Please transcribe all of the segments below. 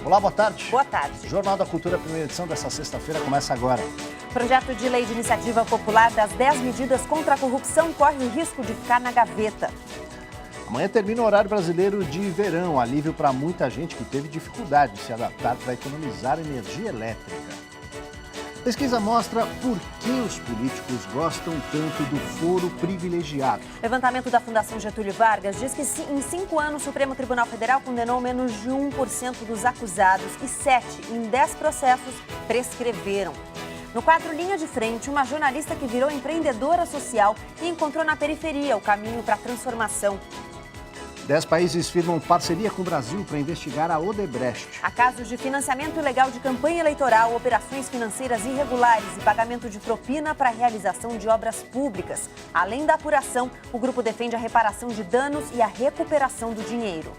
Olá, boa tarde. Boa tarde. Jornal da Cultura, primeira edição dessa sexta-feira, começa agora. Projeto de lei de iniciativa popular das 10 medidas contra a corrupção corre o risco de ficar na gaveta. Amanhã termina o horário brasileiro de verão, alívio para muita gente que teve dificuldade de se adaptar para economizar energia elétrica. Pesquisa mostra por que os políticos gostam tanto do foro privilegiado. Levantamento da Fundação Getúlio Vargas diz que em 5 anos o Supremo Tribunal Federal condenou menos de 1% dos acusados e 7 em 10 processos prescreveram. No quadro Linha de Frente, uma jornalista que virou empreendedora social e encontrou na periferia o caminho para a transformação. 10 países firmam parceria com o Brasil para investigar a Odebrecht. Há casos de financiamento ilegal de campanha eleitoral, operações financeiras irregulares e pagamento de propina para a realização de obras públicas. Além da apuração, o grupo defende a reparação de danos e a recuperação do dinheiro.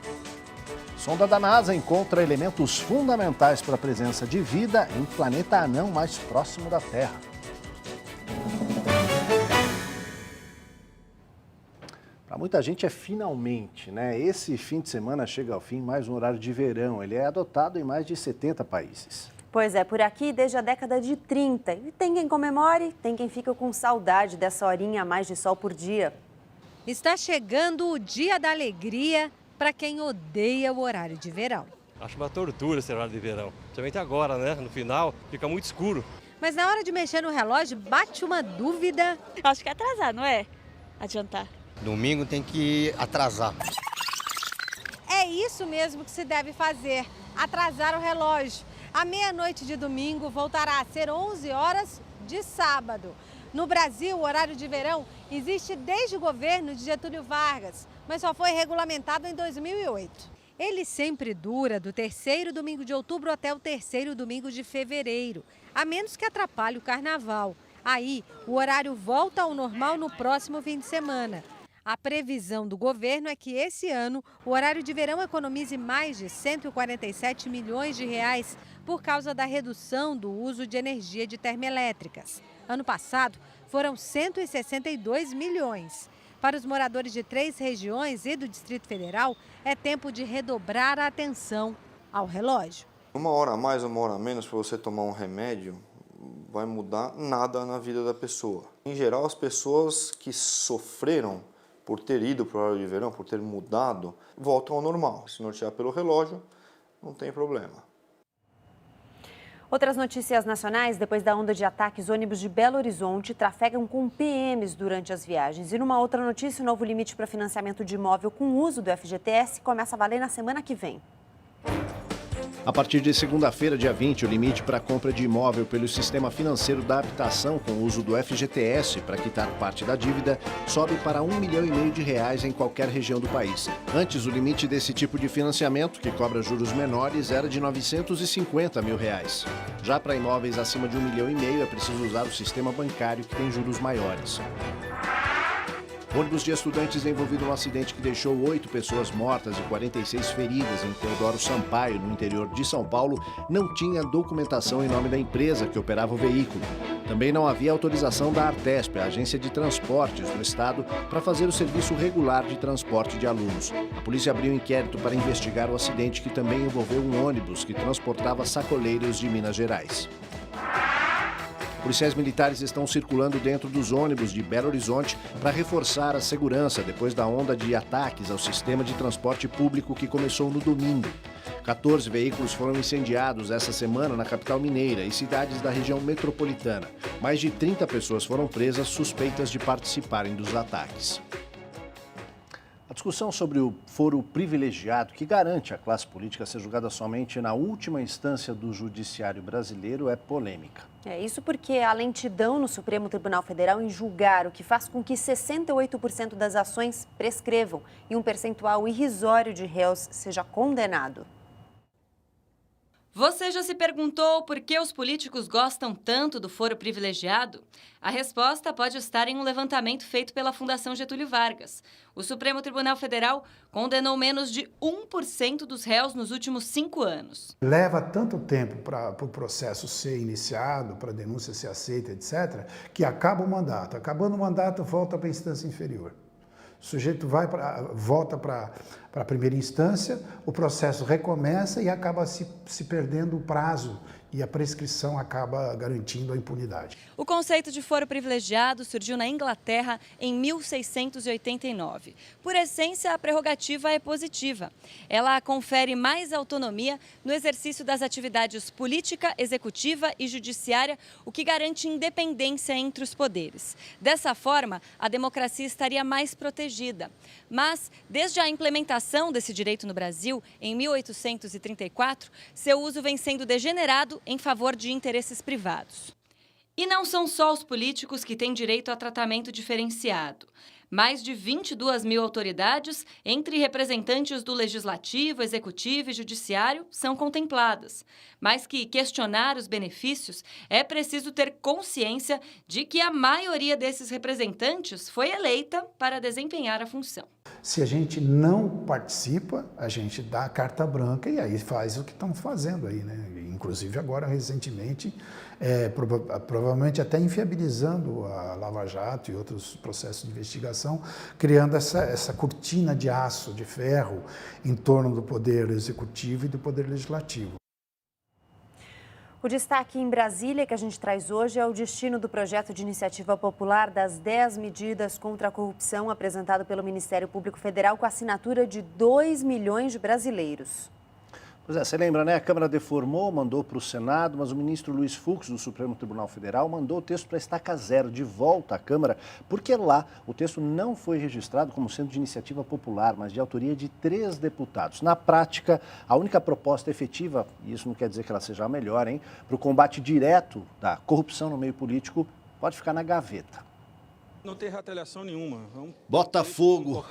Sonda da NASA encontra elementos fundamentais para a presença de vida em planeta anão mais próximo da Terra. Para muita gente é finalmente, né? Esse fim de semana chega ao fim mais um horário de verão. Ele é adotado em mais de 70 países. Pois é, por aqui desde a década de 30. E tem quem comemore, tem quem fica com saudade dessa horinha a mais de sol por dia. Está chegando o dia da alegria para quem odeia o horário de verão. Acho uma tortura esse horário de verão. Principalmente agora, né? No final, fica muito escuro. Mas na hora de mexer no relógio, bate uma dúvida. Acho que é atrasar, não é? Adiantar. Domingo tem que atrasar. É isso mesmo que se deve fazer, atrasar o relógio. A meia-noite de domingo voltará a ser 11 horas de sábado. No Brasil, o horário de verão existe desde o governo de Getúlio Vargas, mas só foi regulamentado em 2008. Ele sempre dura do terceiro domingo de outubro até o terceiro domingo de fevereiro, a menos que atrapalhe o carnaval. Aí, o horário volta ao normal no próximo fim de semana. A previsão do governo é que esse ano o horário de verão economize mais de 147 milhões de reais por causa da redução do uso de energia de termoelétricas. Ano passado foram 162 milhões. Para os moradores de 3 regiões e do Distrito Federal, é tempo de redobrar a atenção ao relógio. 1 hora a mais, 1 hora a menos para você tomar um remédio vai mudar nada na vida da pessoa. Em geral, as pessoas que sofreram por ter ido para o horário de verão, por ter mudado, voltam ao normal. Se nortear pelo relógio, não tem problema. Outras notícias nacionais, depois da onda de ataques, ônibus de Belo Horizonte trafegam com PMs durante as viagens. E numa outra notícia, o novo limite para financiamento de imóvel com uso do FGTS começa a valer na semana que vem. A partir de segunda-feira, dia 20, o limite para a compra de imóvel pelo Sistema Financeiro da Habitação com o uso do FGTS para quitar parte da dívida sobe para R$ 1,5 milhão em qualquer região do país. Antes, o limite desse tipo de financiamento, que cobra juros menores, era de R$ 950 mil. Já para imóveis acima de R$ 1,5 milhão, é preciso usar o sistema bancário, que tem juros maiores. Ônibus de estudantes envolvido num acidente que deixou 8 pessoas mortas e 46 feridas em Teodoro Sampaio, no interior de São Paulo, não tinha documentação em nome da empresa que operava o veículo. Também não havia autorização da Artesp, a agência de transportes do estado, para fazer o serviço regular de transporte de alunos. A polícia abriu um inquérito para investigar o acidente, que também envolveu um ônibus que transportava sacoleiros de Minas Gerais. Policiais militares estão circulando dentro dos ônibus de Belo Horizonte para reforçar a segurança depois da onda de ataques ao sistema de transporte público que começou no domingo. 14 veículos foram incendiados essa semana na capital mineira e cidades da região metropolitana. Mais de 30 pessoas foram presas suspeitas de participarem dos ataques. A discussão sobre o foro privilegiado, que garante à classe política ser julgada somente na última instância do judiciário brasileiro, é polêmica. É isso porque a lentidão no Supremo Tribunal Federal em julgar, o que faz com que 68% das ações prescrevam e um percentual irrisório de réus seja condenado. Você já se perguntou por que os políticos gostam tanto do foro privilegiado? A resposta pode estar em um levantamento feito pela Fundação Getúlio Vargas. O Supremo Tribunal Federal condenou menos de 1% dos réus nos últimos 5 anos. Leva tanto tempo para o processo ser iniciado, para a denúncia ser aceita, etc., que acaba o mandato. Acabando o mandato, volta para a instância inferior. O sujeito volta para a primeira instância, o processo recomeça e acaba se perdendo o prazo e a prescrição acaba garantindo a impunidade. O conceito de foro privilegiado surgiu na Inglaterra em 1689. Por essência, a prerrogativa é positiva. Ela confere mais autonomia no exercício das atividades política, executiva e judiciária, o que garante independência entre os poderes. Dessa forma, a democracia estaria mais protegida. Mas, desde a implementação desse direito no Brasil, em 1834, seu uso vem sendo degenerado em favor de interesses privados. E não são só os políticos que têm direito a tratamento diferenciado. Mais de 22 mil autoridades, entre representantes do Legislativo, Executivo e Judiciário, são contempladas. Mas que questionar os benefícios é preciso ter consciência de que a maioria desses representantes foi eleita para desempenhar a função. Se a gente não participa, a gente dá a carta branca e aí faz o que estão fazendo aí, né? Inclusive agora recentemente, provavelmente até inviabilizando a Lava Jato e outros processos de investigação, criando essa cortina de aço, de ferro, em torno do poder executivo e do poder legislativo. O destaque em Brasília que a gente traz hoje é o destino do projeto de iniciativa popular das 10 medidas contra a corrupção apresentado pelo Ministério Público Federal com a assinatura de 2 milhões de brasileiros. Pois é, você lembra, né? A Câmara deformou, mandou para o Senado, mas o ministro Luiz Fux, do Supremo Tribunal Federal, mandou o texto para estaca zero, de volta à Câmara, porque lá o texto não foi registrado como sendo de iniciativa popular, mas de autoria de 3 deputados. Na prática, a única proposta efetiva, e isso não quer dizer que ela seja a melhor, para o combate direto da corrupção no meio político, pode ficar na gaveta. Não tem retaliação nenhuma. Botafogo,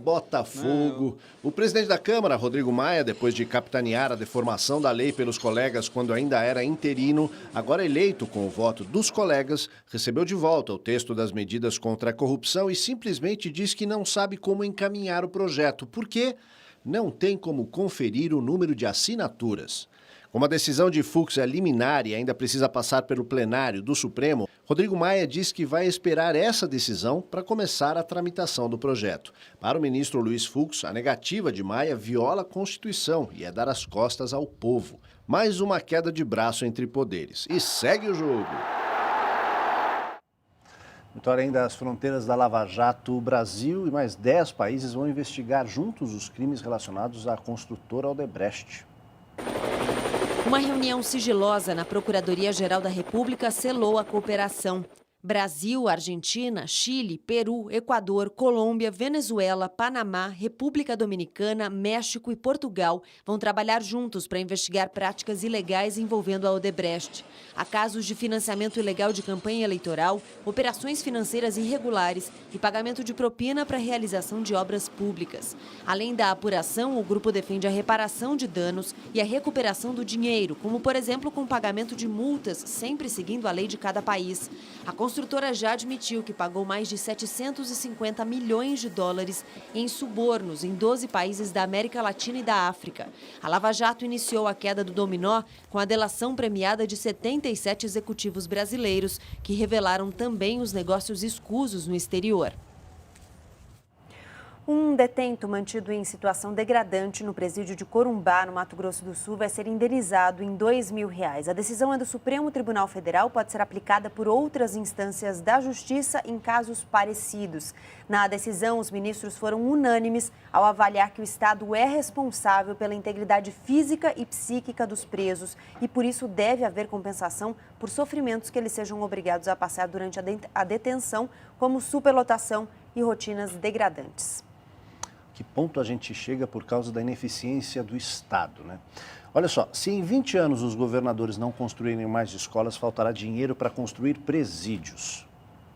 Botafogo. O presidente da Câmara, Rodrigo Maia, depois de capitanear a deformação da lei pelos colegas quando ainda era interino, agora eleito com o voto dos colegas, recebeu de volta o texto das medidas contra a corrupção e simplesmente diz que não sabe como encaminhar o projeto, porque não tem como conferir o número de assinaturas. Como a decisão de Fux é liminar e ainda precisa passar pelo plenário do Supremo, Rodrigo Maia diz que vai esperar essa decisão para começar a tramitação do projeto. Para o ministro Luiz Fux, a negativa de Maia viola a Constituição e é dar as costas ao povo. Mais uma queda de braço entre poderes. E segue o jogo. Muito além das fronteiras da Lava Jato, o Brasil e mais 10 países vão investigar juntos os crimes relacionados à construtora Odebrecht. Uma reunião sigilosa na Procuradoria-Geral da República selou a cooperação. Brasil, Argentina, Chile, Peru, Equador, Colômbia, Venezuela, Panamá, República Dominicana, México e Portugal vão trabalhar juntos para investigar práticas ilegais envolvendo a Odebrecht. Há casos de financiamento ilegal de campanha eleitoral, operações financeiras irregulares e pagamento de propina para a realização de obras públicas. Além da apuração, o grupo defende a reparação de danos e a recuperação do dinheiro, como, por exemplo, com pagamento de multas, sempre seguindo a lei de cada país. A construtora já admitiu que pagou mais de 750 milhões de dólares em subornos em 12 países da América Latina e da África. A Lava Jato iniciou a queda do dominó com a delação premiada de 77 executivos brasileiros, que revelaram também os negócios escusos no exterior. Um detento mantido em situação degradante no presídio de Corumbá, no Mato Grosso do Sul, vai ser indenizado em R$2.000. A decisão é do Supremo Tribunal Federal, pode ser aplicada por outras instâncias da Justiça em casos parecidos. Na decisão, os ministros foram unânimes ao avaliar que o Estado é responsável pela integridade física e psíquica dos presos e, por isso, deve haver compensação por sofrimentos que eles sejam obrigados a passar durante a detenção, como superlotação e rotinas degradantes. Que ponto a gente chega por causa da ineficiência do Estado, né? Olha só, se em 20 anos os governadores não construírem mais escolas, faltará dinheiro para construir presídios.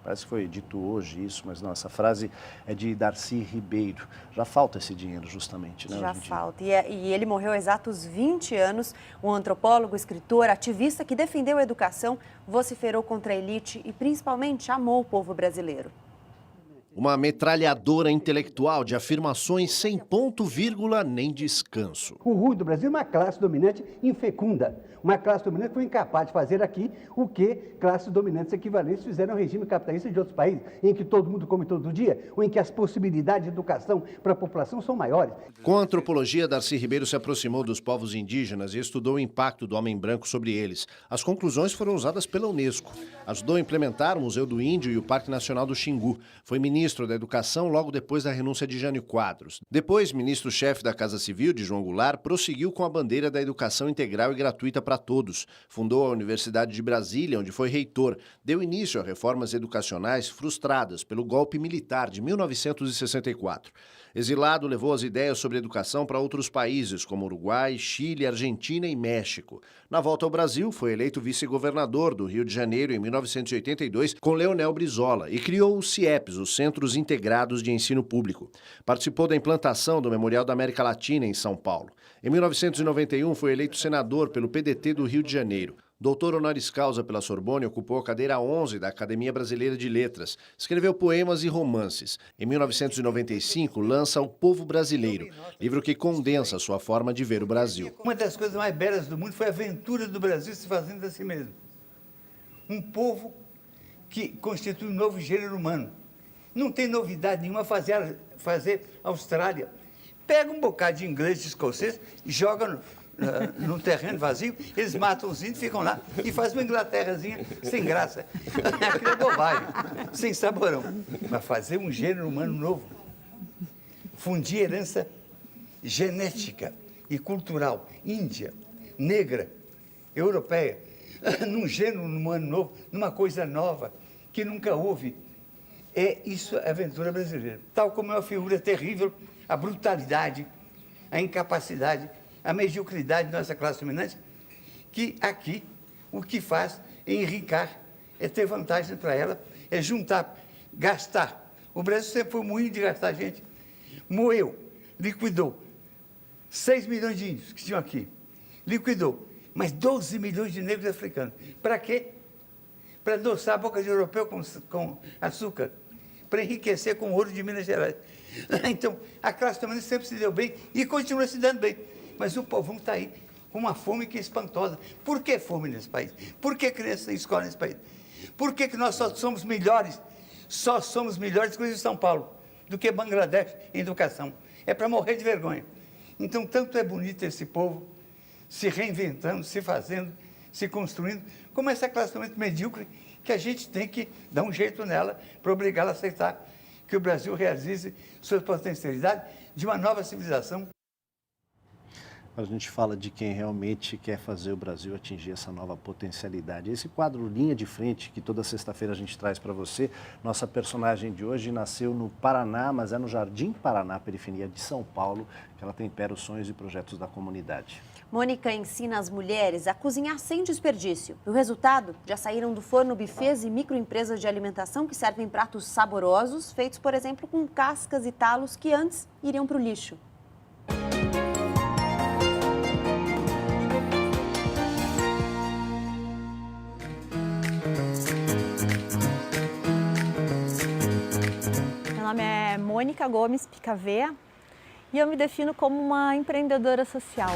Parece que foi dito hoje isso, mas não, essa frase é de Darcy Ribeiro. Já falta esse dinheiro, justamente, né? Já falta. E ele morreu há exatos 20 anos. Um antropólogo, escritor, ativista que defendeu a educação, vociferou contra a elite e principalmente amou o povo brasileiro. Uma metralhadora intelectual de afirmações sem ponto, vírgula, nem descanso. O ruim do Brasil é uma classe dominante infecunda. Uma classe dominante foi incapaz de fazer aqui o que classes dominantes equivalentes fizeram ao regime capitalista de outros países, em que todo mundo come todo dia, ou em que as possibilidades de educação para a população são maiores. Com a antropologia, Darcy Ribeiro se aproximou dos povos indígenas e estudou o impacto do homem branco sobre eles. As conclusões foram usadas pela Unesco. Ajudou a implementar o Museu do Índio e o Parque Nacional do Xingu. Foi ministro da Educação logo depois da renúncia de Jânio Quadros. Depois, ministro-chefe da Casa Civil, de João Goulart, prosseguiu com a bandeira da educação integral e gratuita para todos. Fundou a Universidade de Brasília, onde foi reitor. Deu início a reformas educacionais frustradas pelo golpe militar de 1964. Exilado, levou as ideias sobre educação para outros países, como Uruguai, Chile, Argentina e México. Na volta ao Brasil, foi eleito vice-governador do Rio de Janeiro em 1982 com Leonel Brizola e criou os CIEPs, os Centros Integrados de Ensino Público. Participou da implantação do Memorial da América Latina em São Paulo. Em 1991, foi eleito senador pelo PDT do Rio de Janeiro. Doutor honoris causa pela Sorbonne, ocupou a cadeira 11 da Academia Brasileira de Letras. Escreveu poemas e romances. Em 1995, lança O Povo Brasileiro, livro que condensa sua forma de ver o Brasil. Uma das coisas mais belas do mundo foi a aventura do Brasil se fazendo a si mesmo. Um povo que constitui um novo gênero humano. Não tem novidade nenhuma fazer Austrália. Pega um bocado de inglês e escocês e joga num terreno vazio, eles matam os índios, ficam lá e fazem uma Inglaterrazinha sem graça. Aquilo é bobagem, sem saborão. Mas fazer um gênero humano novo, fundir herança genética e cultural, índia, negra, europeia, num gênero humano novo, numa coisa nova, que nunca houve. É isso a aventura brasileira. Tal como é uma figura terrível, a brutalidade, a incapacidade, a mediocridade da nossa classe dominante, que aqui o que faz é enricar, é ter vantagem para ela, é juntar, gastar. O Brasil sempre foi moído de gastar, gente. Moeu, liquidou 6 milhões de índios que tinham aqui, liquidou, mas 12 milhões de negros africanos. Para quê? Para adoçar a boca de europeu com açúcar, para enriquecer com o ouro de Minas Gerais. Então, a classe dominante sempre se deu bem e continua se dando bem. Mas o povão está aí com uma fome que é espantosa. Por que fome nesse país? Por que criança escola nesse país? Por que nós só somos melhores que em São Paulo, do que Bangladesh em educação? É para morrer de vergonha. Então, tanto é bonito esse povo se reinventando, se fazendo, se construindo, como essa classe dominante medíocre, que a gente tem que dar um jeito nela para obrigá-la a aceitar que o Brasil realize sua potencialidade de uma nova civilização. A gente fala de quem realmente quer fazer o Brasil atingir essa nova potencialidade. Esse quadro Linha de Frente, que toda sexta-feira a gente traz para você, nossa personagem de hoje nasceu no Paraná, mas é no Jardim Paraná, periferia de São Paulo, que ela tempera os sonhos e projetos da comunidade. Mônica ensina as mulheres a cozinhar sem desperdício. O resultado? Já saíram do forno bufês e microempresas de alimentação que servem pratos saborosos, feitos, por exemplo, com cascas e talos que antes iriam para o lixo. Meu nome é Mônica Gomes Picavea e eu me defino como uma empreendedora social.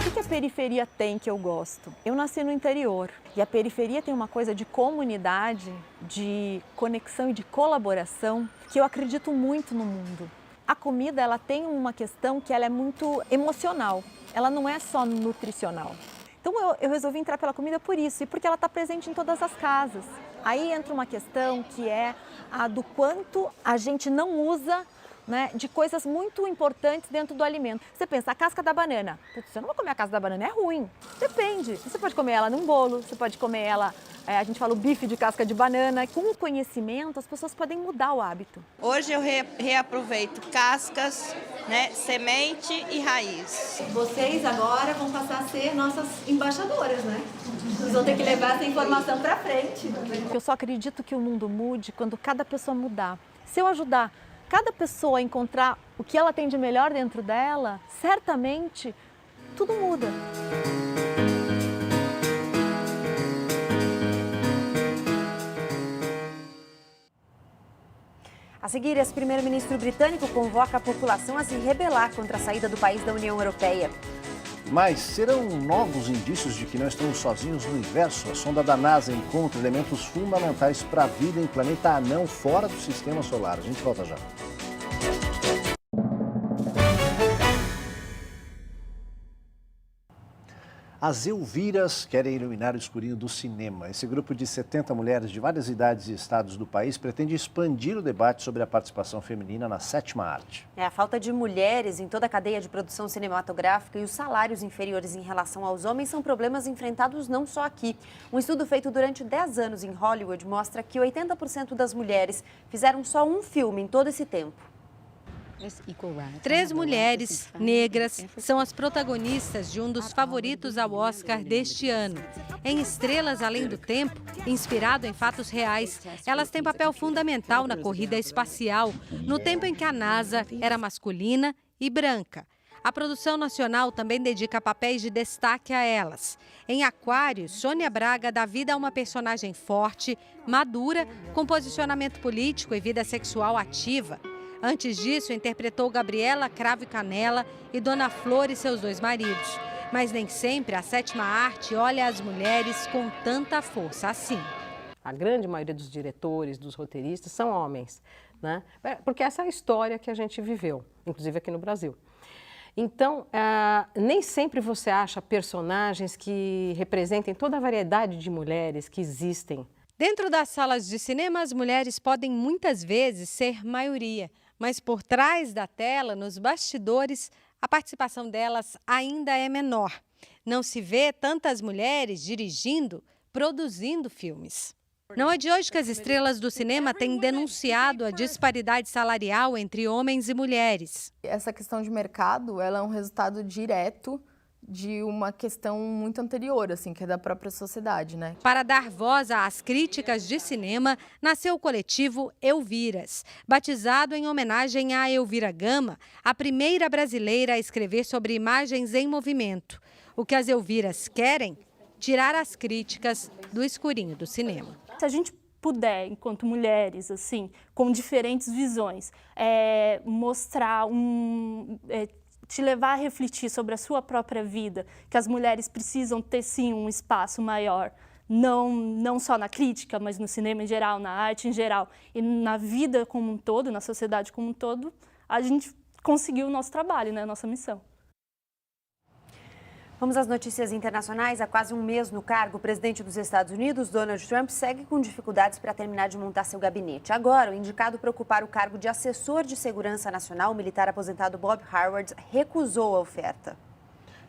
O que a periferia tem que eu gosto? Eu nasci no interior e a periferia tem uma coisa de comunidade, de conexão e de colaboração que eu acredito muito no mundo. A comida, ela tem uma questão que ela é muito emocional, ela não é só nutricional. Então eu resolvi entrar pela comida por isso e porque ela está presente em todas as casas. Aí entra uma questão que é a do quanto a gente não usa, né, de coisas muito importantes dentro do alimento. Você pensa, a casca da banana. Putz, você não vai comer a casca da banana, é ruim. Depende. Você pode comer ela num bolo, você pode comer ela, a gente fala o bife de casca de banana. Com o conhecimento, as pessoas podem mudar o hábito. Hoje eu reaproveito cascas, né, semente e raiz. Vocês agora vão passar a ser nossas embaixadoras, né? Vocês vão ter que levar essa informação para frente. Eu só acredito que o mundo mude quando cada pessoa mudar. Se eu ajudar cada pessoa a encontrar o que ela tem de melhor dentro dela, certamente tudo muda. A seguir, esse primeiro-ministro britânico convoca a população a se rebelar contra a saída do país da União Europeia. Mas serão novos indícios de que não estamos sozinhos no universo? A sonda da NASA encontra elementos fundamentais para a vida em planeta anão fora do sistema solar. A gente volta já. As Elviras querem iluminar o escurinho do cinema. Esse grupo de 70 mulheres de várias idades e estados do país pretende expandir o debate sobre a participação feminina na sétima arte. A falta de mulheres em toda a cadeia de produção cinematográfica e os salários inferiores em relação aos homens são problemas enfrentados não só aqui. Um estudo feito durante 10 anos em Hollywood mostra que 80% das mulheres fizeram só um filme em todo esse tempo. 3 mulheres negras são as protagonistas de um dos favoritos ao Oscar deste ano. Em Estrelas Além do Tempo, inspirado em fatos reais, elas têm papel fundamental na corrida espacial, no tempo em que a NASA era masculina e branca. A produção nacional também dedica papéis de destaque a elas. Em Aquários, Sônia Braga dá vida a uma personagem forte, madura, com posicionamento político e vida sexual ativa. Antes disso, interpretou Gabriela Cravo e Canela e Dona Flor e seus 2 maridos. Mas nem sempre a sétima arte olha as mulheres com tanta força assim. A grande maioria dos diretores, dos roteiristas, são homens, né? Porque essa é a história que a gente viveu, inclusive aqui no Brasil. Então, nem sempre você acha personagens que representem toda a variedade de mulheres que existem. Dentro das salas de cinema, as mulheres podem muitas vezes ser maioria. Mas por trás da tela, nos bastidores, a participação delas ainda é menor. Não se vê tantas mulheres dirigindo, produzindo filmes. Não é de hoje que as estrelas do cinema têm denunciado a disparidade salarial entre homens e mulheres. Essa questão de mercado, ela é um resultado direto de uma questão muito anterior, assim, que é da própria sociedade, né? Para dar voz às críticas de cinema, nasceu o coletivo Elviras, batizado em homenagem a Elvira Gama, a primeira brasileira a escrever sobre imagens em movimento. O que as Elviras querem? Tirar as críticas do escurinho do cinema. Se a gente puder, enquanto mulheres, assim, com diferentes visões, mostrar te levar a refletir sobre a sua própria vida, que as mulheres precisam ter, sim, um espaço maior, não só na crítica, mas no cinema em geral, na arte em geral, e na vida como um todo, na sociedade como um todo, a gente conseguiu o nosso trabalho, né, a nossa missão. Vamos às notícias internacionais. Há quase um mês no cargo, o presidente dos Estados Unidos, Donald Trump, segue com dificuldades para terminar de montar seu gabinete. Agora, o indicado para ocupar o cargo de assessor de segurança nacional, o militar aposentado Bob Howard, recusou a oferta.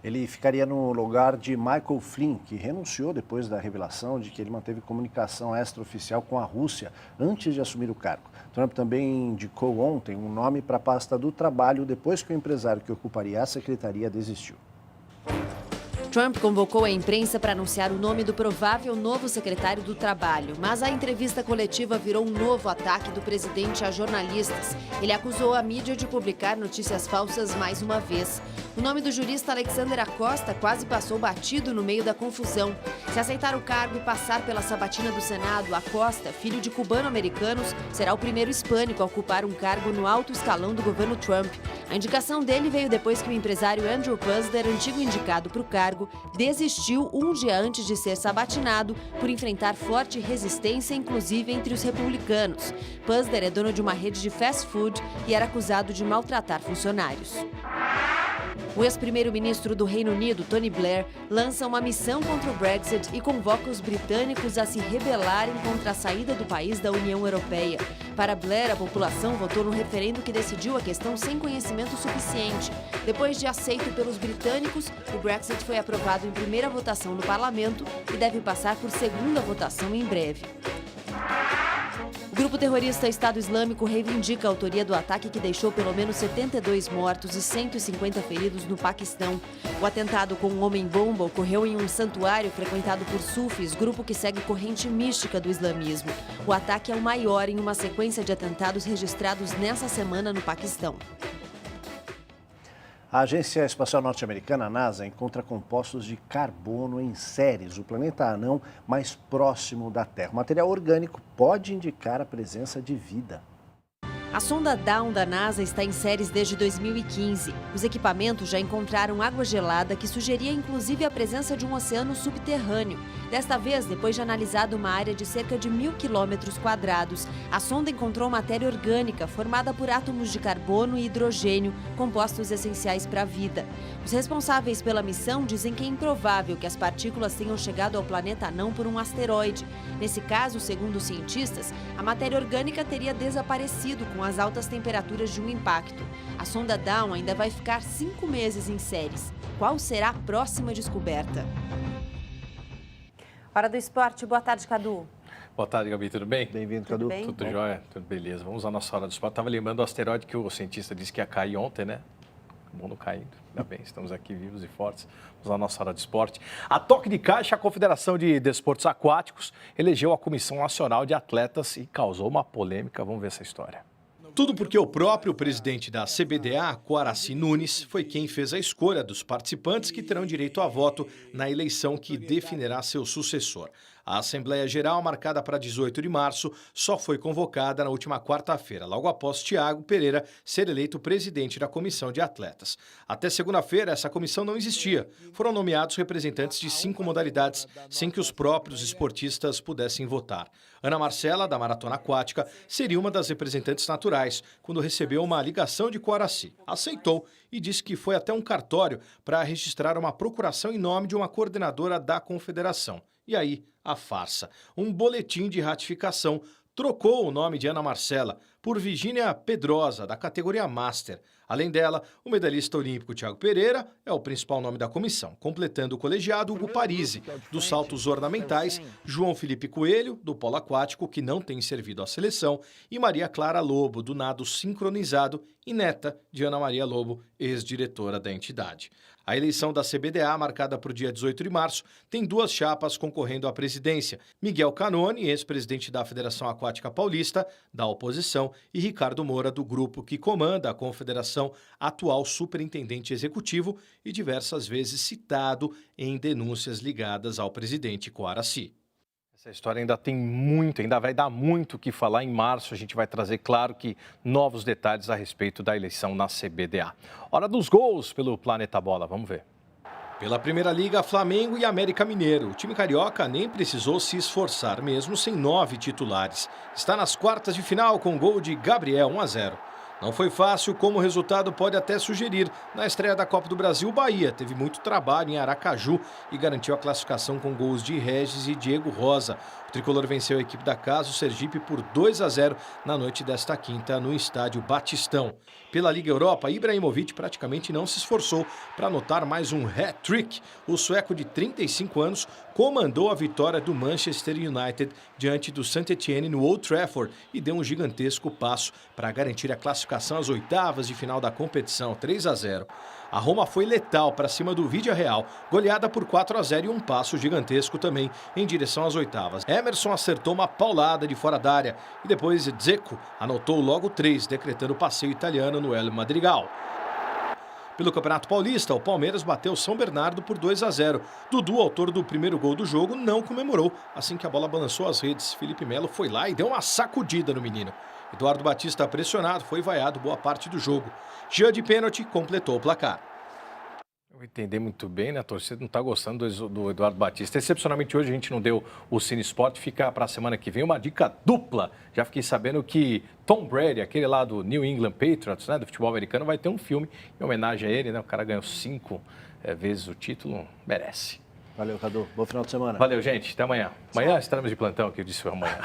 Ele ficaria no lugar de Michael Flynn, que renunciou depois da revelação de que ele manteve comunicação extraoficial com a Rússia antes de assumir o cargo. Trump também indicou ontem um nome para a pasta do trabalho depois que o empresário que ocuparia a secretaria desistiu. Trump convocou a imprensa para anunciar o nome do provável novo secretário do Trabalho, mas a entrevista coletiva virou um novo ataque do presidente a jornalistas. Ele acusou a mídia de publicar notícias falsas mais uma vez. O nome do jurista Alexander Acosta quase passou batido no meio da confusão. Se aceitar o cargo e passar pela sabatina do Senado, Acosta, filho de cubano-americanos, será o primeiro hispânico a ocupar um cargo no alto escalão do governo Trump. A indicação dele veio depois que o empresário Andrew Puzder, antigo indicado para o cargo, desistiu um dia antes de ser sabatinado por enfrentar forte resistência, inclusive entre os republicanos. Puzder é dono de uma rede de fast food e era acusado de maltratar funcionários. O ex-primeiro-ministro do Reino Unido, Tony Blair, lança uma missão contra o Brexit e convoca os britânicos a se rebelarem contra a saída do país da União Europeia. Para Blair, a população votou no referendo que decidiu a questão sem conhecimento suficiente. Depois de aceito pelos britânicos, o Brexit foi aprovado em primeira votação no parlamento e deve passar por segunda votação em breve. O grupo terrorista Estado Islâmico reivindica a autoria do ataque que deixou pelo menos 72 mortos e 150 feridos no Paquistão. O atentado com um homem-bomba ocorreu em um santuário frequentado por sufis, grupo que segue corrente mística do islamismo. O ataque é o maior em uma sequência de atentados registrados nessa semana no Paquistão. A Agência Espacial Norte-Americana, a NASA, encontra compostos de carbono em Ceres, o planeta anão mais próximo da Terra. O material orgânico pode indicar a presença de vida. A sonda Dawn da NASA está em séries desde 2015. Os equipamentos já encontraram água gelada que sugeria inclusive a presença de um oceano subterrâneo. Desta vez, depois de analisado uma área de cerca de 1.000 quilômetros quadrados, a sonda encontrou matéria orgânica formada por átomos de carbono e hidrogênio, compostos essenciais para a vida. Os responsáveis pela missão dizem que é improvável que as partículas tenham chegado ao planeta anão por um asteroide. Nesse caso, segundo os cientistas, a matéria orgânica teria desaparecido com as altas temperaturas de um impacto. A sonda Dawn ainda vai ficar 5 meses em séries. Qual será a próxima descoberta? Hora do esporte. Boa tarde, Cadu. Boa tarde, Gabi. Tudo bem? Bem-vindo, Cadu. Tudo jóia? Tudo beleza. Vamos à nossa hora do esporte. Estava lembrando do asteroide que o cientista disse que ia cair ontem, né? Acabou não caindo. Ainda bem, estamos aqui vivos e fortes. Vamos à nossa hora de esporte. A toque de caixa, a Confederação de Desportos Aquáticos elegeu a Comissão Nacional de Atletas e causou uma polêmica. Vamos ver essa história. Tudo porque o próprio presidente da CBDA, Coaraci Nunes, foi quem fez a escolha dos participantes que terão direito a voto na eleição que definirá seu sucessor. A Assembleia Geral, marcada para 18 de março, só foi convocada na última quarta-feira, logo após Thiago Pereira ser eleito presidente da Comissão de Atletas. Até segunda-feira, essa comissão não existia. Foram nomeados representantes de 5 modalidades, sem que os próprios esportistas pudessem votar. Ana Marcela, da Maratona Aquática, seria uma das representantes naturais, quando recebeu uma ligação de Coaraci. Aceitou e disse que foi até um cartório para registrar uma procuração em nome de uma coordenadora da confederação. E aí, a farsa. Um boletim de ratificação trocou o nome de Ana Marcela por Virgínia Pedrosa, da categoria Master. Além dela, o medalhista olímpico Thiago Pereira é o principal nome da comissão, completando o colegiado Hugo Parisi, dos saltos ornamentais, João Felipe Coelho, do polo aquático, que não tem servido à seleção, e Maria Clara Lobo, do nado sincronizado e neta de Ana Maria Lobo, ex-diretora da entidade. A eleição da CBDA, marcada para o dia 18 de março, tem 2 chapas concorrendo à presidência. Miguel Canone, ex-presidente da Federação Aquática Paulista, da oposição, e Ricardo Moura, do grupo que comanda a confederação, atual superintendente executivo e diversas vezes citado em denúncias ligadas ao presidente Coaraci. Essa história ainda vai dar muito o que falar. Em março a gente vai trazer, claro, que novos detalhes a respeito da eleição na CBDA. Hora dos gols pelo Planeta Bola, vamos ver. Pela Primeira Liga, Flamengo e América Mineiro. O time carioca nem precisou se esforçar, mesmo sem 9 titulares. Está nas quartas de final com gol de Gabriel, 1-0. Não foi fácil, como o resultado pode até sugerir. Na estreia da Copa do Brasil, o Bahia teve muito trabalho em Aracaju e garantiu a classificação com gols de Regis e Diego Rosa. O tricolor venceu a equipe da casa, o Sergipe, por 2-0 na noite desta quinta no estádio Batistão. Pela Liga Europa, Ibrahimovic praticamente não se esforçou para anotar mais um hat-trick. O sueco de 35 anos comandou a vitória do Manchester United diante do Saint-Étienne no Old Trafford e deu um gigantesco passo para garantir a classificação às oitavas de final da competição, 3-0. A Roma foi letal para cima do Villarreal, goleada por 4-0 e um passo gigantesco também em direção às oitavas. Emerson acertou uma paulada de fora da área e depois Dzeko anotou logo 3, decretando o passeio italiano no El Madrigal. Pelo Campeonato Paulista, o Palmeiras bateu São Bernardo por 2-0. Dudu, autor do primeiro gol do jogo, não comemorou. Assim que a bola balançou as redes, Felipe Melo foi lá e deu uma sacudida no menino. Eduardo Batista, pressionado, foi vaiado boa parte do jogo. Jean de pênalti completou o placar. Eu entendi muito bem, né? A torcida não está gostando do Eduardo Batista. Excepcionalmente hoje a gente não deu o Cine Sport, fica para a semana que vem uma dica dupla. Já fiquei sabendo que Tom Brady, aquele lá do New England Patriots, né, do futebol americano, vai ter um filme em homenagem a ele, né? O cara ganhou 5 vezes o título, merece. Valeu, Cadu. Bom final de semana. Valeu, gente. Até amanhã. Amanhã estaremos de plantão, que eu disse amanhã.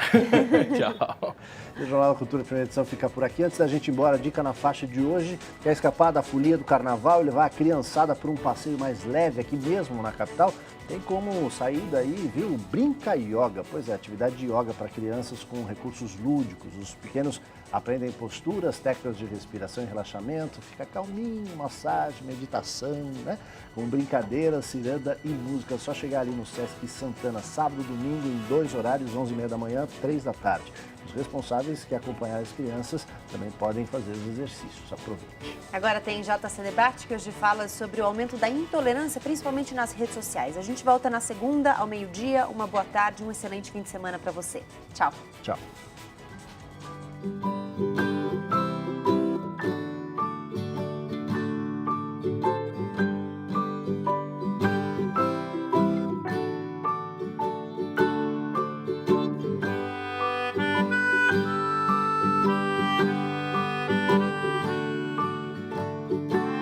Tchau. O Jornal da Cultura, primeira edição, fica por aqui. Antes da gente ir embora, a dica na faixa de hoje é escapar da folia do carnaval e levar a criançada para um passeio mais leve aqui mesmo na capital. Tem como sair daí, viu? Brinca Yoga. Pois é, atividade de yoga para crianças com recursos lúdicos. Os pequenos aprendem posturas, técnicas de respiração e relaxamento, fica calminho, massagem, meditação, né? Com brincadeiras, ciranda e música. É só chegar ali no Sesc Santana, sábado e domingo, em 2 horários, 11h30 da manhã, 3 da tarde. Os responsáveis que acompanhar as crianças também podem fazer os exercícios. Aproveite. Agora tem JC Debate, que hoje fala sobre o aumento da intolerância, principalmente nas redes sociais. A gente volta na segunda, ao meio-dia. Uma boa tarde, um excelente fim de semana para você. Tchau. Tchau.